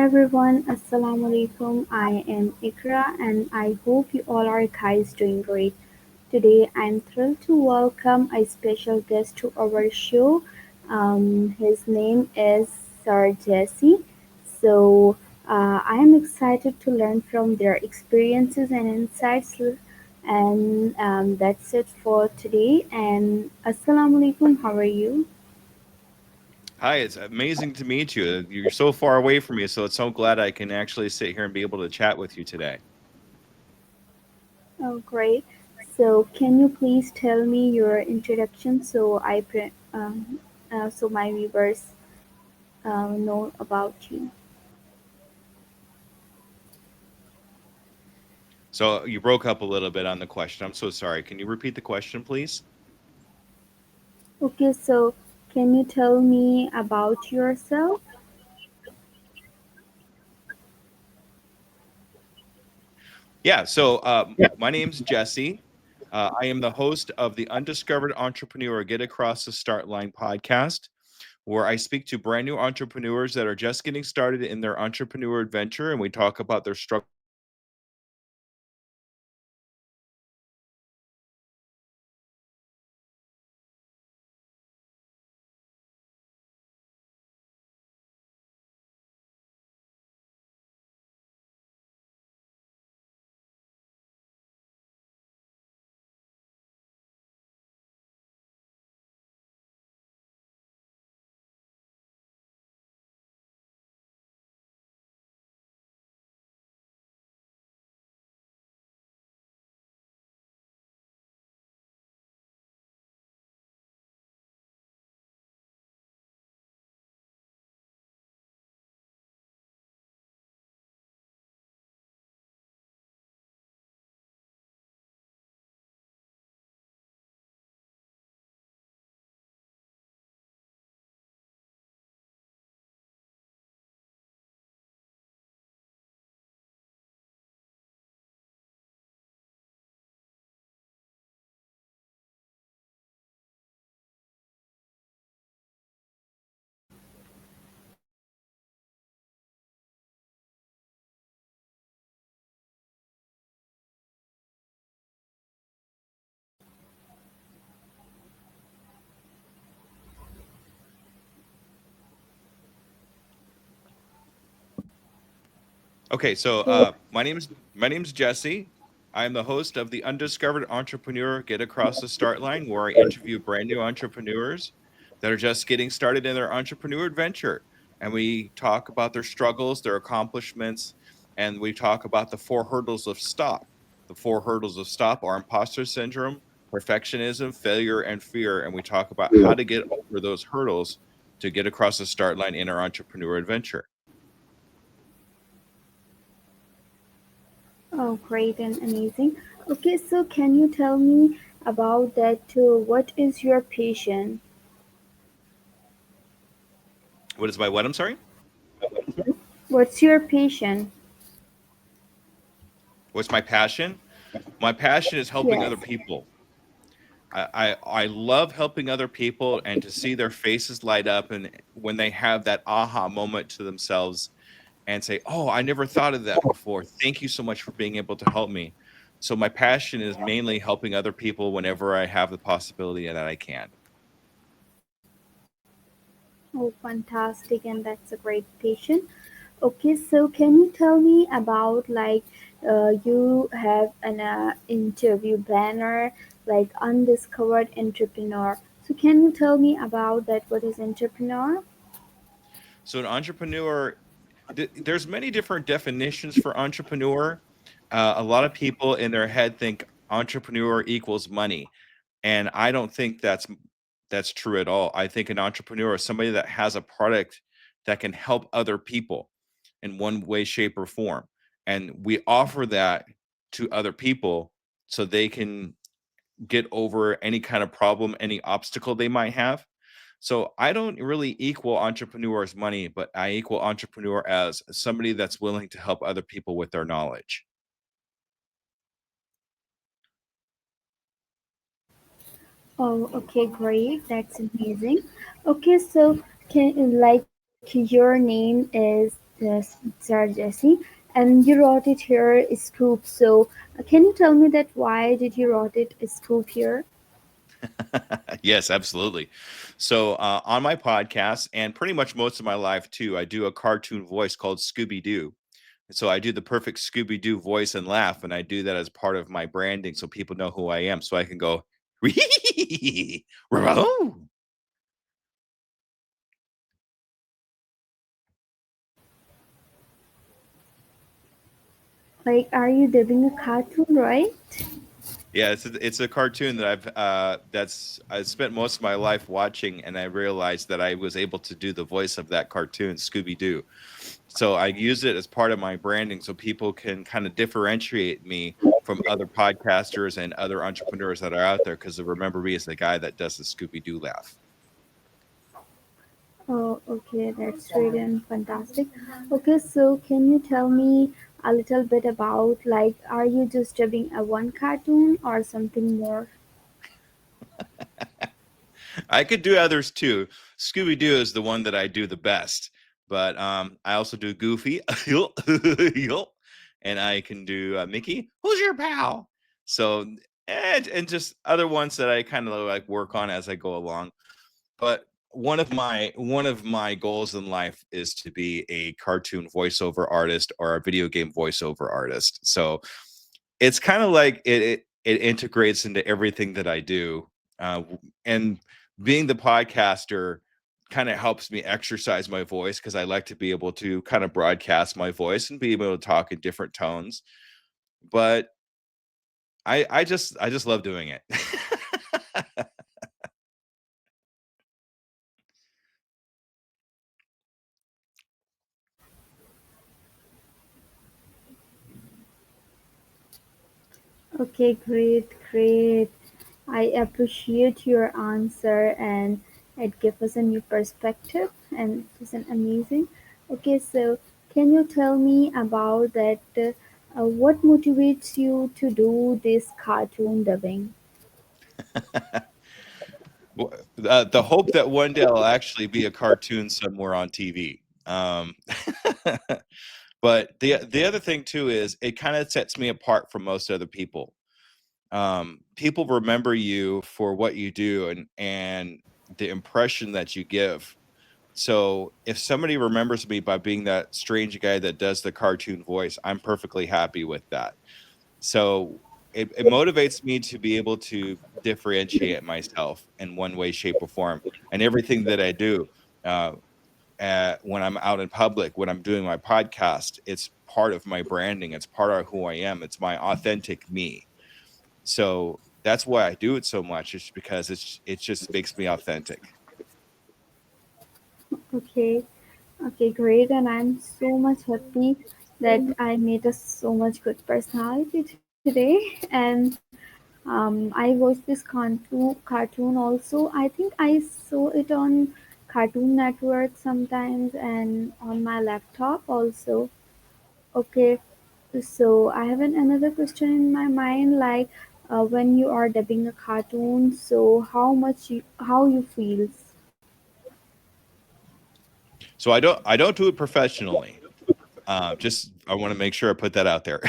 everyone, Assalamu alaikum. I am Ikra and I hope you all are guys doing great. Today I'm thrilled to welcome a special guest to our show. His name is Sir Jesse. So I am excited to learn from their experiences and insights. And that's it for today. And Assalamu alaikum. How are you? Hi, it's amazing to meet you. You're so far away from me, so it's so glad I can actually sit here and be able to chat with you today. Oh, great. So, can you please tell me your introduction so my viewers know about you? So you broke up a little bit on the question. I'm so sorry. Can you repeat the question, please? Okay, so can you tell me about yourself? Yeah. My name's Jesse. I am the host of the Undiscovered Entrepreneur Get Across the Start Line podcast, where I speak to brand new entrepreneurs that are just getting started in their entrepreneur adventure, and we talk about their struggles and successes. And we talk about how to get over any kind of obstacles they might have so that they can get over those obstacles and get to where they want to be. Okay, So, my name's Jesse. I'm the host of the Undiscovered Entrepreneur Get Across the Start Line, where I interview brand new entrepreneurs that are just getting started in their entrepreneur adventure, and we talk about their struggles, their accomplishments, and we talk about the four hurdles of stop. The four hurdles of stop are imposter syndrome, perfectionism, failure, and fear, and we talk about how to get over those hurdles to get across the start line in our entrepreneur adventure. oh, great and amazing. Okay, so can you tell me about that too? What is your passion? What is my what? I'm sorry. What's your passion? What's my passion? My passion is helping Yes. other people. I love helping other people and to see their faces light up and when they have that aha moment to themselves and say, "Oh, I never thought of that before. Thank you so much for being able to help me." So my passion is mainly helping other people whenever I have the possibility that I can. Oh, fantastic, and that's a great passion. Okay, so can you tell me about you have an interview banner like undiscovered entrepreneur. So can you tell me about that? What is entrepreneur? So an entrepreneur, there's many different definitions for entrepreneur. A lot of people in their head think entrepreneur equals money, and I don't think that's true at all. I think an entrepreneur is somebody that has a product that can help other people in one way, shape, or form, and we offer that to other people so they can get over any kind of problem, any obstacle they might have. So I don't really equal entrepreneur as money, but I equal entrepreneur as somebody that's willing to help other people with their knowledge. Oh, okay, great. That's amazing. Okay, so can like your name is Yes, Sarah Jesse. And you wrote it here, Scoop. So, can you tell me that why did you wrote it Scoop here? Yes, absolutely. So on my podcast and pretty much most of my life too, I do a cartoon voice called Scooby Doo. So I do the perfect Scooby Doo voice and laugh, and I do that as part of my branding, so people know who I am. So I can go, Ramon. Like, are you dubbing a cartoon, right? Yeah, it's a cartoon that I spent most of my life watching, and I realized that I was able to do the voice of that cartoon, Scooby Doo. So I use it as part of my branding, so people can kind of differentiate me from other podcasters and other entrepreneurs that are out there because they remember me as the guy that does the Scooby Doo laugh. Oh, okay, that's really fantastic. Okay, so can you tell me a little bit about like, are you just dubbing a one cartoon or something more? I could do others too. Scooby Doo is the one that I do the best, but I also do Goofy, and I can do Mickey. Who's your pal? So and just other ones that I kind of like work on as I go along. But one of my goals in life is to be a cartoon voiceover artist or a video game voiceover artist. So it's kind of like it integrates into everything that I do. And being the podcaster kind of helps me exercise my voice because I like to be able to kind of broadcast my voice and be able to talk in different tones. But I just love doing it. Okay, great, great. I appreciate your answer and it gives us a new perspective and it was an amazing. Okay, so can you tell me about that? What motivates you to do this cartoon dubbing? The hope that one day I'll actually be a cartoon somewhere on TV. But the other thing too is it kind of sets me apart from most other people. People remember you for what you do and the impression that you give. So if somebody remembers me by being that strange guy that does the cartoon voice, I'm perfectly happy with that. So it motivates me to be able to differentiate myself in one way, shape, or form. And everything that I do, uh, when I'm out in public, when I'm doing my podcast, it's part of my branding. It's part of who I am. It's my authentic me. So that's why I do it so much. Is because it just makes me authentic. Okay, okay, great. And I'm so much happy that I made a so much good personality today. And I watched this cartoon also. I think I saw it on Cartoon Network sometimes and on my laptop also. Okay, so I have another question in my mind like when you are dubbing a cartoon, so how you feels? So I don't do it professionally. Just I want to make sure I put that out there.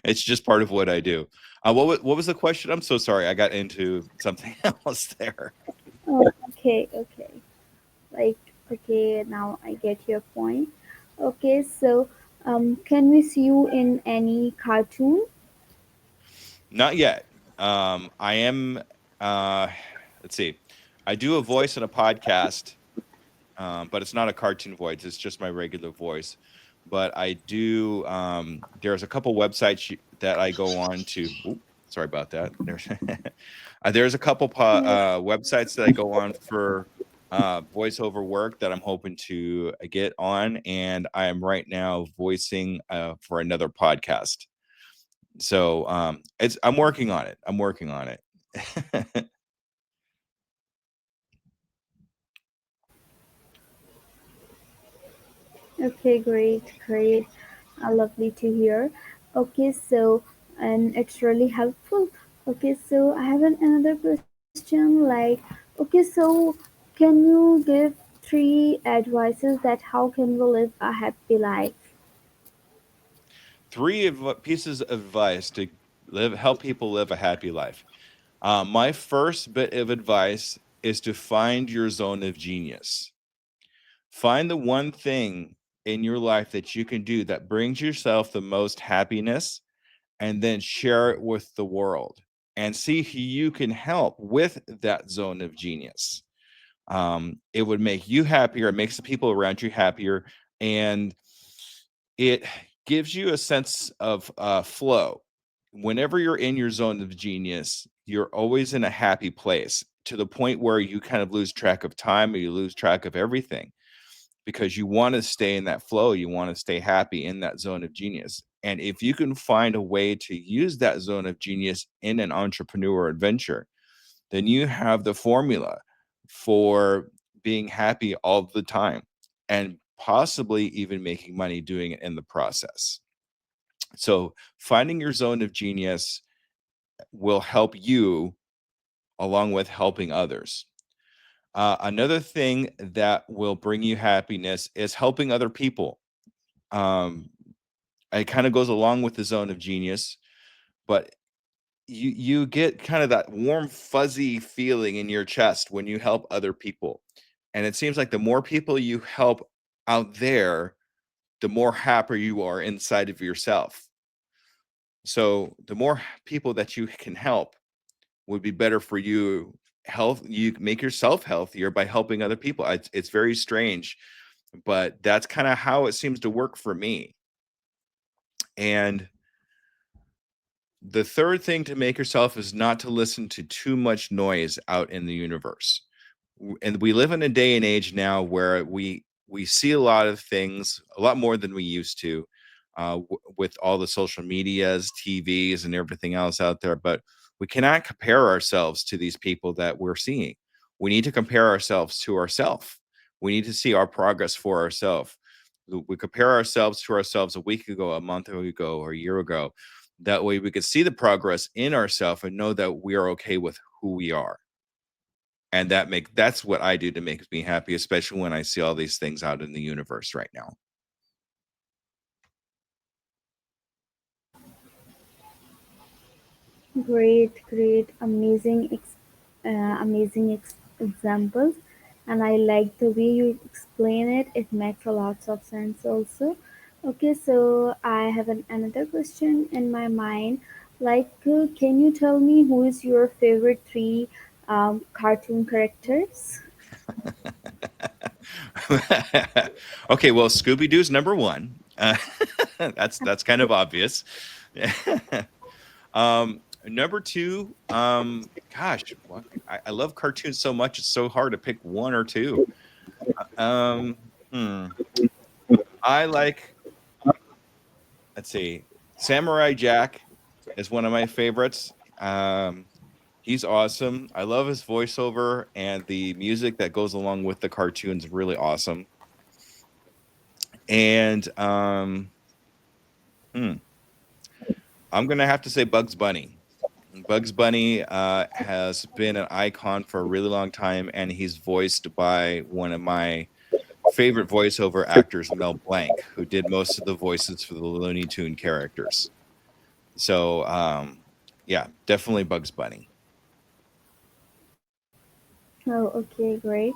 It's just part of what I do. What was the question? I'm so sorry. I got into something else there. Oh, okay, okay. Like, okay, now I get your point. Okay, so can we see you in any cartoon? Not yet. I am. Uh, let's see. I do a voice in a podcast, but it's not a cartoon voice. It's just my regular voice. But I do. There's a couple websites that I go on to. Ooh, sorry about that. There's a couple Yes. websites that I go on for voiceover work that I'm hoping to get on, and I am right now voicing for another podcast. So it's I'm working on it. I'm working on it. Okay, great, great. Lovely to hear. Okay, so and it's really helpful. Okay, so I have another question like, okay, so can you give three advices that how can we live a happy life? Pieces of advice to help people live a happy life. My first bit of advice is to find your zone of genius. Find the one thing in your life that you can do that brings yourself the most happiness, and then share it with the world and see who you can help with that zone of genius. It would make you happier, it makes the people around you happier, and it gives you a sense of flow. Whenever you're in your zone of genius, you're always in a happy place to the point where you kind of lose track of time or you lose track of everything because you want to stay in that flow. You want to stay happy in that zone of genius. And if you can find a way to use that zone of genius in an entrepreneur adventure, then you have the formula for being happy all the time and possibly even making money doing it in the process. So, finding your zone of genius will help you along with helping others. Another thing that will bring you happiness is helping other people. Um, it kind of goes along with the zone of genius, but you get kind of that warm fuzzy feeling in your chest when you help other people, and it seems like the more people you help out there, the more happy you are inside of yourself. So the more people that you can help would be better for you. Health, you make yourself healthier by helping other people. It's very strange, but that's kind of how it seems to work for me. And the third thing to make yourself is not to listen to too much noise out in the universe. And we live in a day and age now where we see a lot of things, a lot more than we used to, with all the social medias, TVs, and everything else out there. But we cannot compare ourselves to these people that we're seeing. We need to compare ourselves to ourselves. We need to see our progress for ourselves. We compare ourselves to ourselves a week ago, a month ago, or a year ago. That way we could see the progress in ourselves and know that we are okay with who we are. And that's what I do to make me happy, especially when I see all these things out in the universe right now. Great, great, amazing examples, and I like the way you explain it. It makes a lot of sense also. Okay, so I have another question in my mind. Like, can you tell me who is your favorite three cartoon characters? Okay, well, Scooby Doo's number one. That's kind of obvious. Number two, gosh, I love cartoons so much. It's so hard to pick one or two. Um, hmm, I like. Let's see, Samurai Jack is one of my favorites. He's awesome. I love his voiceover and the music that goes along with the cartoon's really awesome. And hmm, I'm gonna have to say Bugs Bunny. Bugs Bunny has been an icon for a really long time, and he's voiced by one of my favorite voiceover actors, Mel Blanc, who did most of the voices for the Looney Tune characters. So, yeah, definitely Bugs Bunny. Oh, okay, great.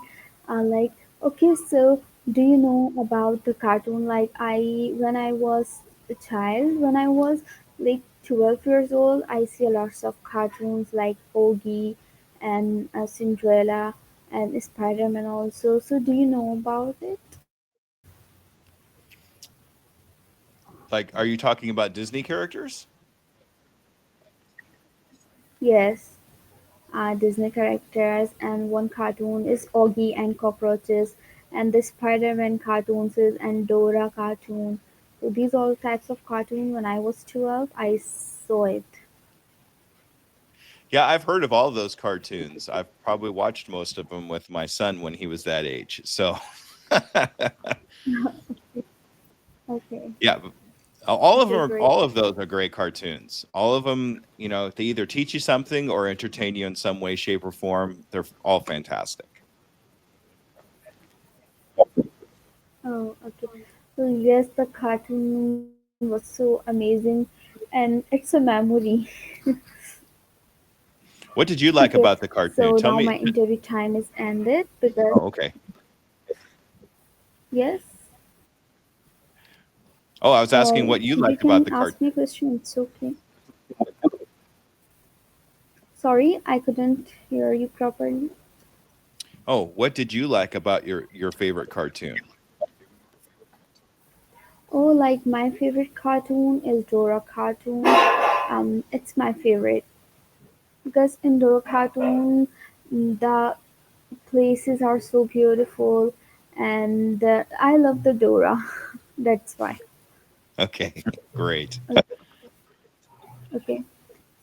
Like, okay, so do you know about the cartoon? Like, when I was a child, when I was like 12 years old, I see a lots of cartoons like Ogie and Cinderella and Spider-Man also. So, do you know about it? Like, are you talking about Disney characters? Yes, Disney characters, and one cartoon is Augie and Cockroaches, and the Spider-Man cartoons is and Dora cartoon. So these all types of cartoon. When I was 12, I saw it. Yeah, I've heard of all those cartoons. I've probably watched most of them with my son when he was that age. So, Okay, yeah, all of them okay, great. all of those are great cartoons. All of them, they either teach you something or entertain you in some way, shape, or form. They're all fantastic. Oh, okay. So yes, the cartoon was so amazing, and it's a memory. What did you like Okay, about the so cartoon? Tell now me. my interview time is ended because Oh, okay. yes. Oh, I was asking what you You liked about can the ask me a cartoon. question. It's okay. Sorry, I couldn't hear you properly. Oh, what did you like about your favorite cartoon? Oh, like my favorite cartoon is Dora cartoon. It's my favorite because in Dora cartoon the places are so beautiful, and I love the Dora. That's why. Okay, great. Okay.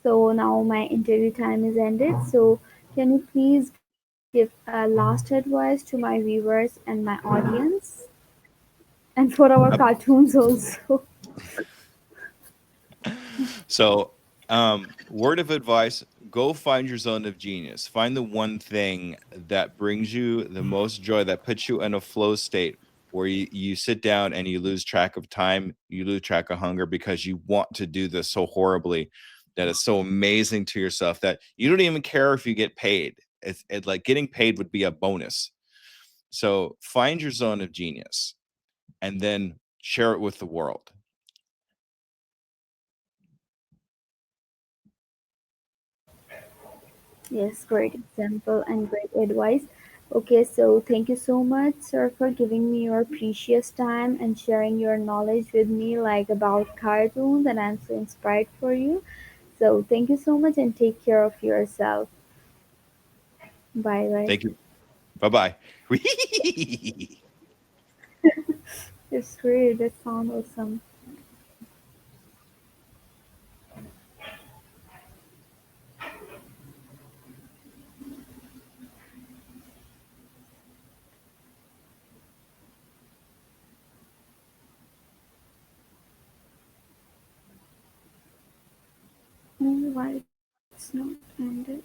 So now my interview time is ended. So can you please give a last advice to my viewers and my audience, and for our cartoons also? So, word of advice, go find your zone of genius. Find the one thing that brings you the most joy, that puts you in a flow state where you sit down and you lose track of time, you lose track of hunger because you want to do this so horribly, that is so amazing to yourself that you don't even care if you get paid. It's like getting paid would be a bonus. So find your zone of genius and then share it with the world. Yes, great example and great advice. Okay, so thank you so much, sir, for giving me your precious time and sharing your knowledge with me, like about cartoons, and I'm so inspired for you. So thank you so much and take care of yourself. Bye bye. Thank you. Bye bye. It's great. That sounds awesome. Oh, why it's not ended?